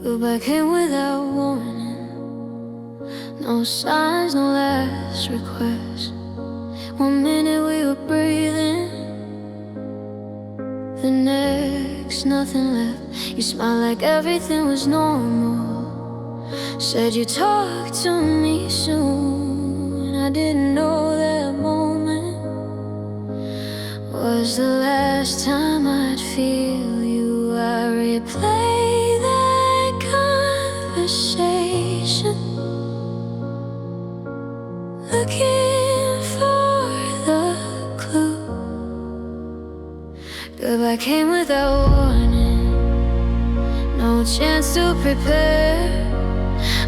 Goodbye came without warning. No signs, no last request. 1 minute we were breathing, the next nothing left. You smiled like everything was normal. Said you'd talk to me soon. I didn't know that moment was the last time I'd feel you. I replay that conversation, looking for the clue. Goodbye came without warning, no chance to prepare.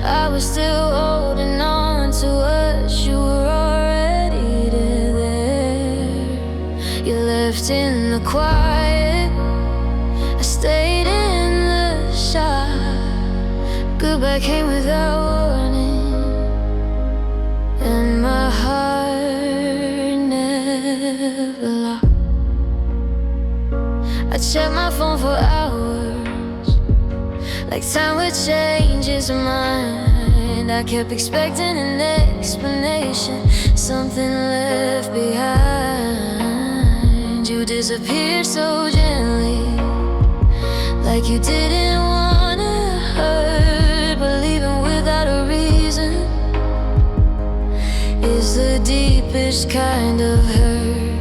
I was still holding on to what you were already there. You left in the quiet, I stayed in the shop. Goodbye came without warning, and my heart never locked. I checked my phone for hours, like time would change its mind. I kept expecting an explanation, something left behind. You disappeared so gently, like you didn't wanna hurt. But leaving without a reason is the deepest kind of hurt.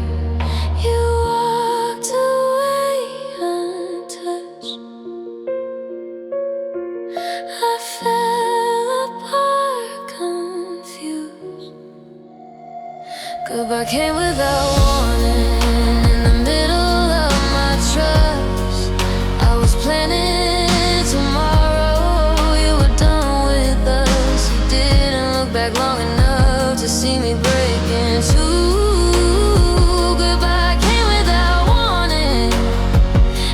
You walked away untouched. I fell apart confused. Goodbye came without warning, in the middle of my trust. I was planning tomorrow, you were done with us. You didn't look back long enough to see me break in two. Goodbye came without warning,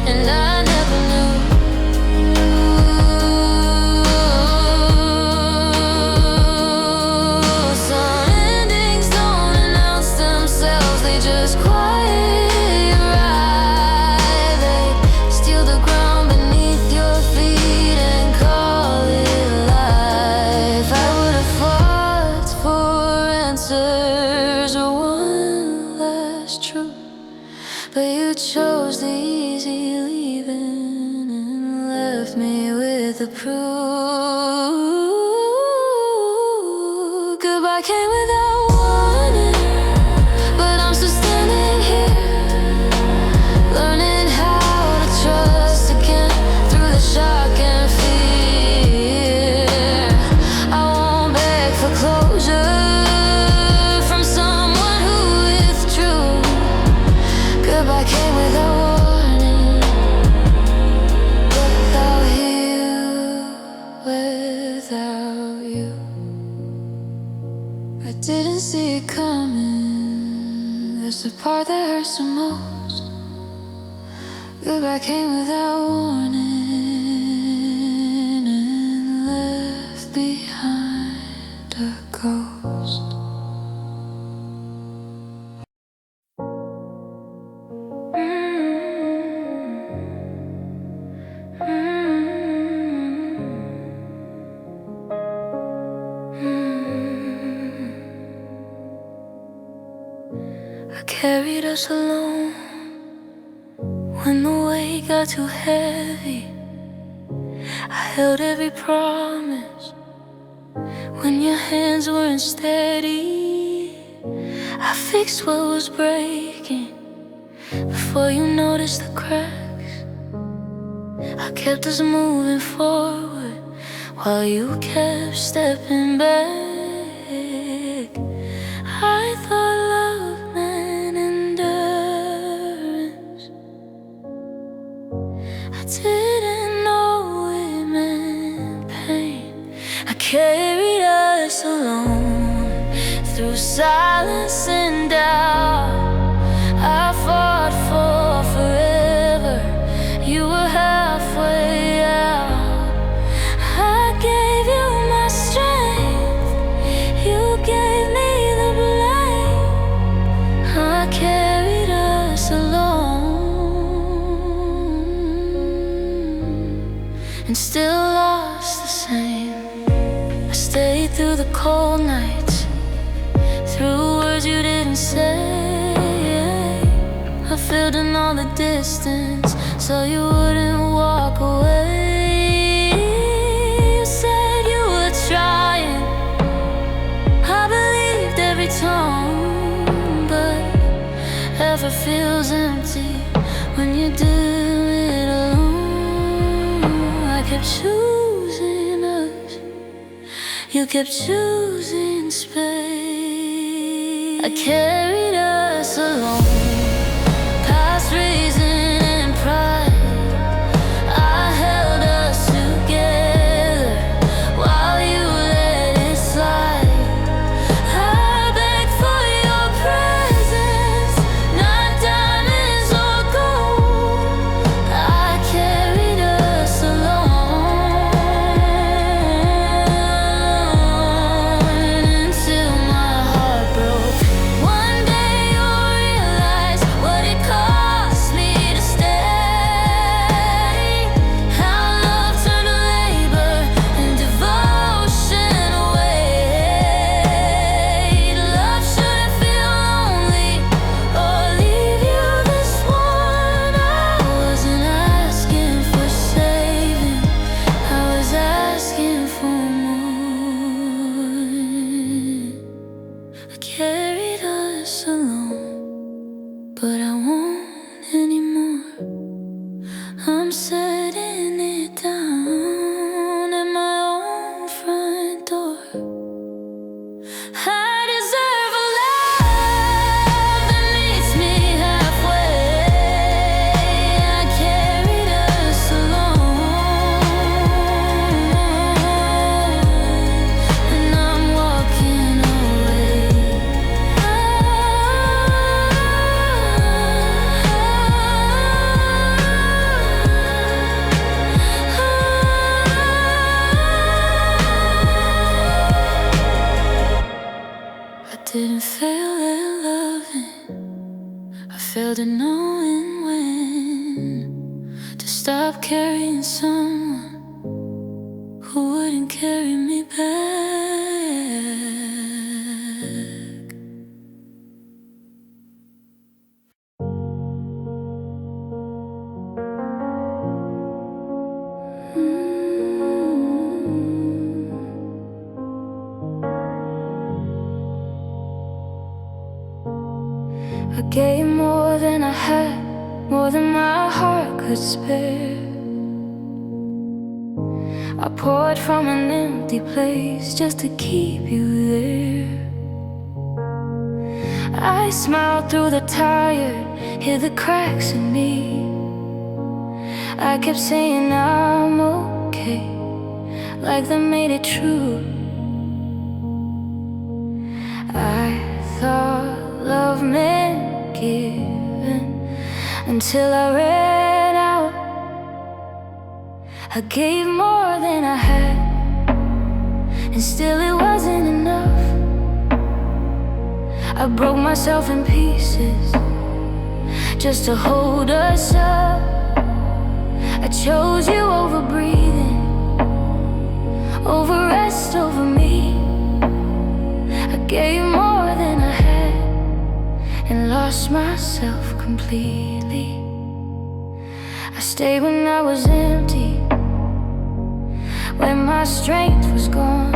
and I never knew. Some endings don't announce themselves, they just quietly arrive. They steal the ground beneath your feet and call it life. I would have fought for answers or one last truth, but you chose the easy leaving and left me with the proof. Goodbye came without warning, but I'm still standing here, learning how to trust again through the shock and fear. I won't beg for closure from someone who withdrew. Goodbye came without warning, without you. I didn't see it coming, that's the part that hurts the most. Goodbye came without warning and left behind a ghost. I carried us alone when the weight got too heavy. I held every promise when your hands weren't steady. I fixed what was breaking before you noticed the cracks. I kept us moving forward while you kept stepping back. I thought love meant endurance, I didn't know it meant pain. I carried us alone through silence and doubt. I fought for forever, you were halfway out. I gave you my strength, you gave me the blame. I carried us alone. and still lost the same. I stayed through the cold nights, through words you didn't say. I filled in all the distance so you wouldn't walk away. You said you were trying, I believed every tone, but ever feels empty when you do it alone. I kept choosing us, you kept choosing space. I carried us alone, past reason and pride. I held us together while you let it slide. I begged for your presence, not diamonds or gold. I carried us alone until my heart broke. One day you'll realize what it cost me to stay. How love turned to labor and devotion away. Love shouldn't feel lonely or leave you this one. I wasn't asking for saving, I was asking for more. I carried us alone, but I won't anymore. I'm setting it down at my own front door. I deserve a love that meets me halfway. I carried us alone, and I'm walking away. I didn't fail at loving, I failed at knowing when to stop carrying someone who wouldn't carry me back. I gave more than I had, more than my heart could spare. I poured from an empty place just to keep you there. I smiled through the tired, hid the cracks in me. I kept saying I'm okay, like that made it true. I thought love meant giving until I ran out. I gave more than I had, and still it wasn't enough. I broke myself in pieces just to hold us up. I chose you over breathing, over rest, over me. I gave more than I had and lost myself completely. I stayed when I was empty, when my strength was gone.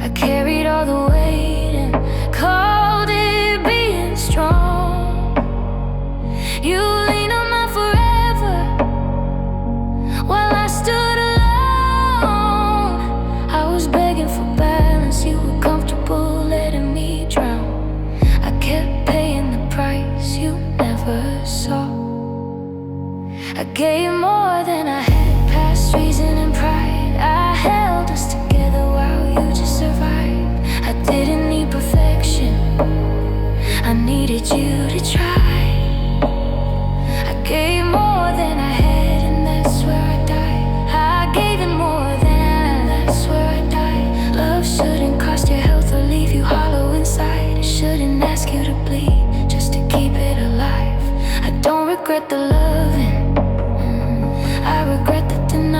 I carried all the weight and called it being strong. You leaned on my forever while I stood alone. I was begging for balance, you were comfortable letting me drown. I kept paying the price you never saw. I gave more than I had, past reason and pride. I held us together while you just survived. I didn't need perfection, I needed you to try. I gave more than I had, and that's where I died. I gave it more than, and that's where I died. Love shouldn't cost your health or leave you hollow inside. It shouldn't ask you to bleed just to keep it alive. I don't regret the loving, I regret the denial.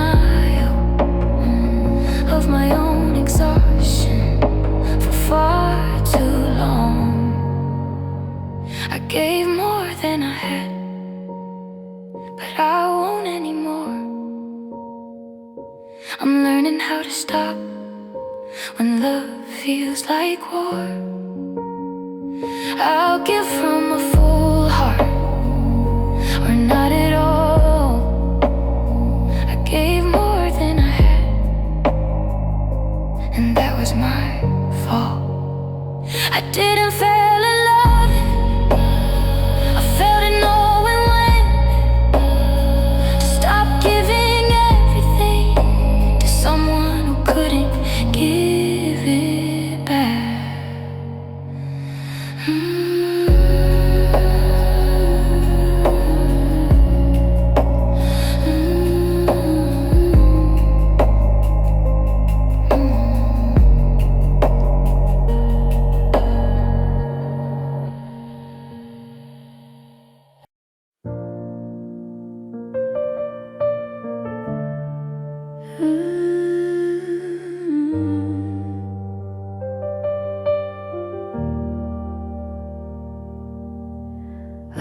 I'm learning how to stop when love feels like war. I'll give from a full heart, or not at all. I gave more than I had, and that was my fault. I didn't fail in love, I failed in knowing when to stop giving everything to someone who couldn't give it back.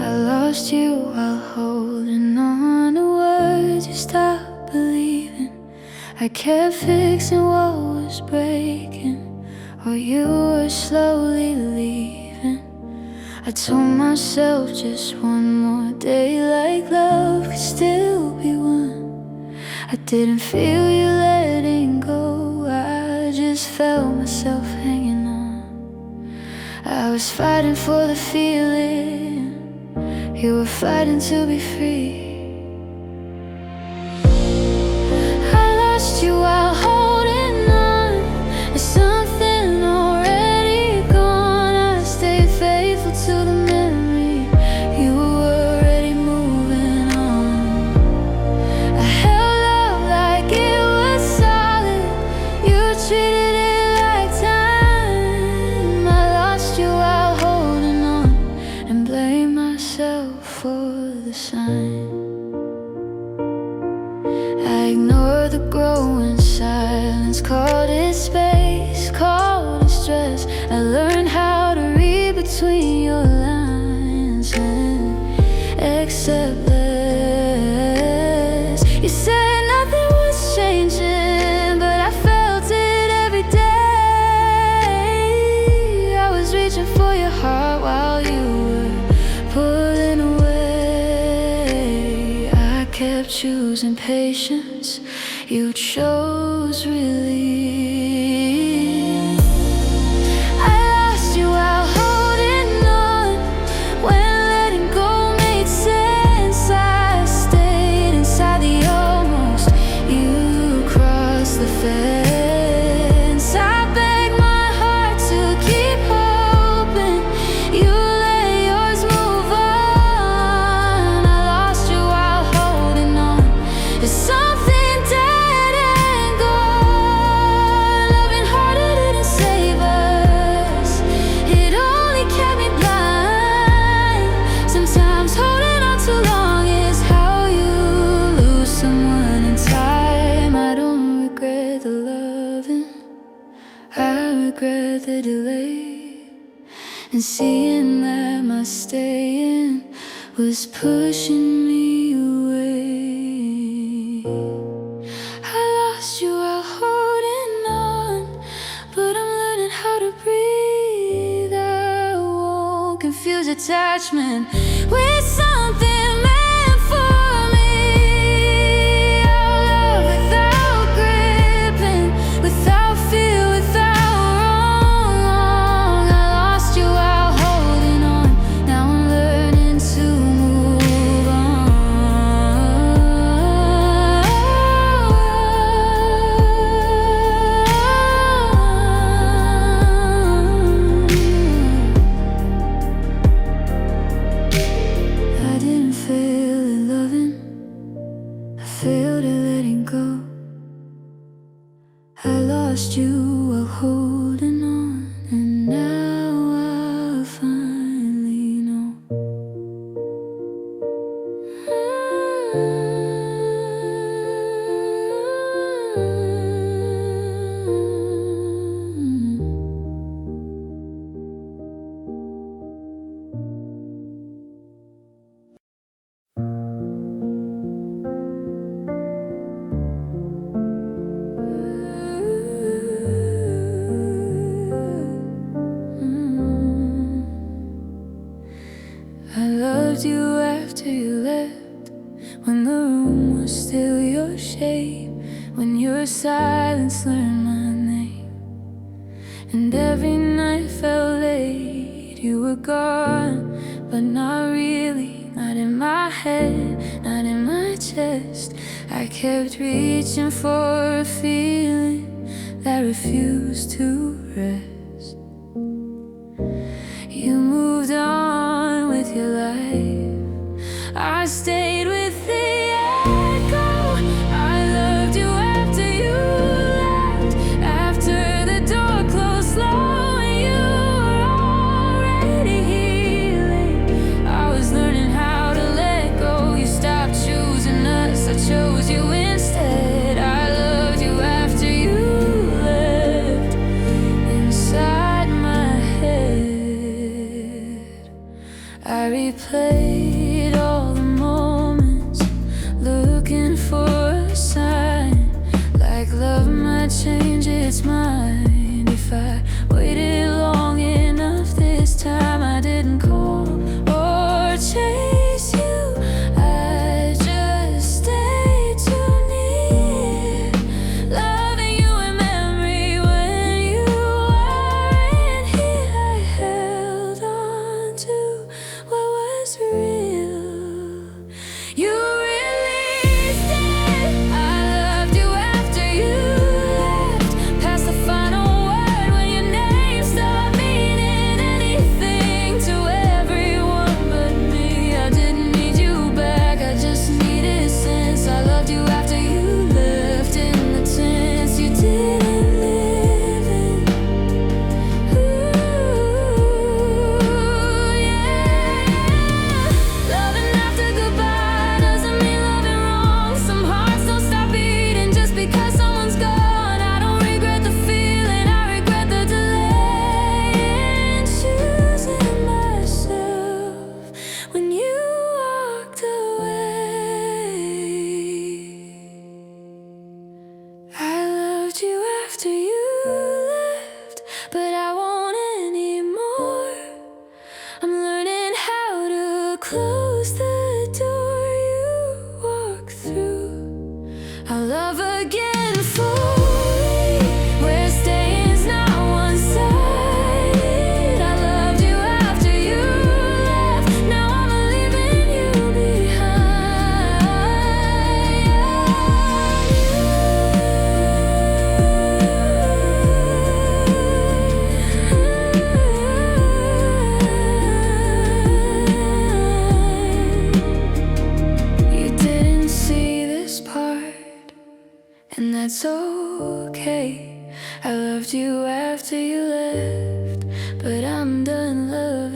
I lost you while holding on to words you stopped believing. I kept fixing what was breaking while you were slowly leaving. I told myself just one more day, like love could still be won. I didn't feel you letting go, I just felt myself hanging on. I was fighting for the feeling, you were fighting to be free. I lost you while holding on to something already gone. I stayed faithful to the memory, you were already moving on. I held love like it was solid, you treated it like time. I lost you while holding on and blamed myself for the sign. I ignored the growing silence, called it space, called it stress. I learned how to read between your lines and accept less. You said nothing was changing, but I felt it every day. I was reaching for your heart while you were pulling away. I kept choosing patience, you chose relief. I lost you while holding on when letting go made sense. I stayed inside the almost, you crossed the fence. I begged my heart to keep hoping, you let yours move on. I lost you while holding on to something dead and gone. Loving harder didn't save us, it only kept me blind. Sometimes holding on too long is how you lose someone in time. I don't regret the loving, I regret the delay, and seeing that my staying was pushing me away. I lost you while holding on, but I'm learning how to breathe. I won't confuse attachment with something meant for me. Our love without gripping, without fear, without wrong. I lost you while holding on, now I'm learning to move on. I didn't fail at loving, I failed at letting go. I lost you while holding on, and now I finally know. when your silence learned my name. And every night felt late, you were gone, but not really. Not in my head, not in my chest. I kept reaching for a feeling that refused to rest. You moved on with your life, I stayed with the echo. I loved you after you left, after the door closed slow and you were already healing. I was learning how to let go. You stopped choosing us, I chose you instead. I loved you after you left, inside my head. I replayed all the moments, looking for a sign, like love might change its mind. If I waited long enough this time, I didn't call or chase you, I just stayed too near, loving you in memory when you weren't here. I held on to what was real. You released it. I loved you after you left, past the final word when your name stopped meaning anything to everyone but me. I didn't need you back, I just needed sense. I loved you after you left, in the tense you didn't live in. Ooh, yeah. Loving after goodbye doesn't mean loving wrong. Some hearts don't stop beating just because someone's gone. I don't regret the feeling, I regret the delay in choosing myself when you walked away. I loved you after you left, but I won't anymore. I'm learning how to close the door you walk through. I'll love again fully, where staying's not one-sided. I loved you after you left, now I'm leaving you behind. You didn't see this part, and that's okay. I loved you after you left, but I'm done loving